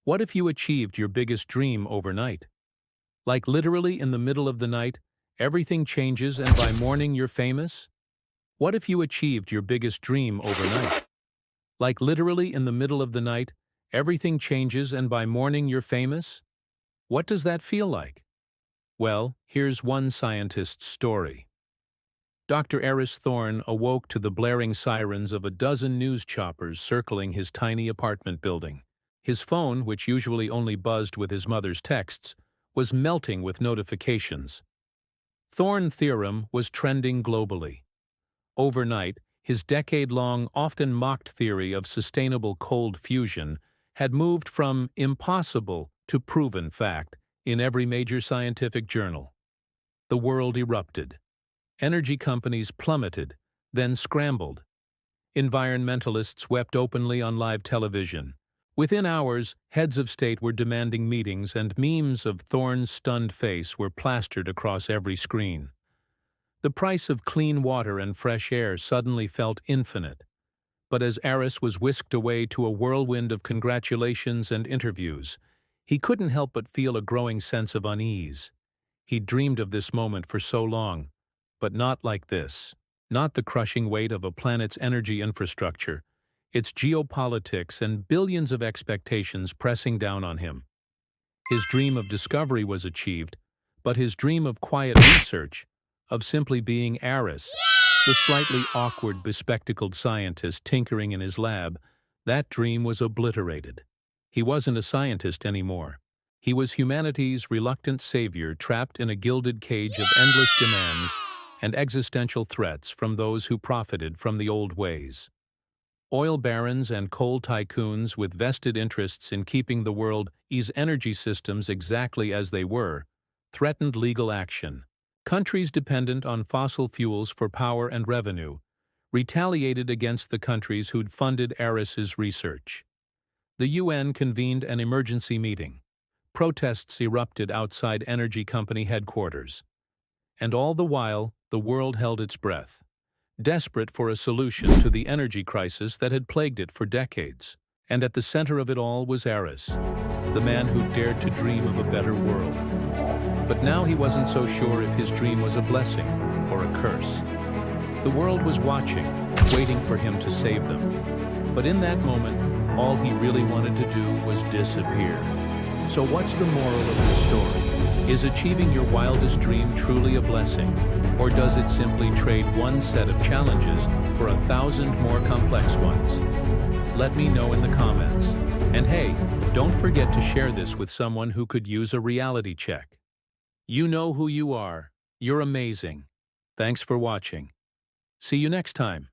What if you achieved your biggest dream overnight? Like literally in the middle of the night, everything changes and by morning you're famous? What if you achieved your biggest dream overnight? Like literally in the middle of the night, everything changes and by morning you're famous? What does that feel like? Well, here's one scientist's story. Dr. Aris Thorne awoke to the blaring sirens of a dozen news choppers circling his tiny apartment building. His phone, which usually only buzzed with his mother's texts, was melting with notifications. Thorne theorem was trending globally. Overnight, his decade-long, often mocked theory of sustainable cold fusion had moved from impossible to proven fact in every major scientific journal. The world erupted. Energy companies plummeted, then scrambled. Environmentalists wept openly on live television. Within hours, heads of state were demanding meetings and memes of Thorne's stunned face were plastered across every screen. The price of clean water and fresh air suddenly felt infinite. But as Aris was whisked away to a whirlwind of congratulations and interviews, he couldn't help but feel a growing sense of unease. He'd dreamed of this moment for so long, but not like this. Not the crushing weight of a planet's energy infrastructure, its geopolitics and billions of expectations pressing down on him. His dream of discovery was achieved, but his dream of quiet research, of simply being Aris, the slightly awkward, bespectacled scientist tinkering in his lab, that dream was obliterated. He wasn't a scientist anymore. He was humanity's reluctant savior trapped in a gilded cage of endless demands and existential threats from those who profited from the old ways. Oil barons and coal tycoons with vested interests in keeping the world's energy systems exactly as they were, threatened legal action. Countries dependent on fossil fuels for power and revenue retaliated against the countries who'd funded Aris's research. The UN convened an emergency meeting. Protests erupted outside energy company headquarters. And all the while, the world held its breath, desperate for a solution to the energy crisis that had plagued it for decades. And at the center of it all was Aris, the man who dared to dream of a better world. But now he wasn't so sure if his dream was a blessing or a curse. The world was watching, waiting for him to save them. But in that moment, all he really wanted to do was disappear. So what's the moral of this story? Is achieving your wildest dream truly a blessing? Or does it simply trade one set of challenges for 1,000 more complex ones? Let me know in the comments. And hey, don't forget to share this with someone who could use a reality check. You know who you are. You're amazing. Thanks for watching. See you next time.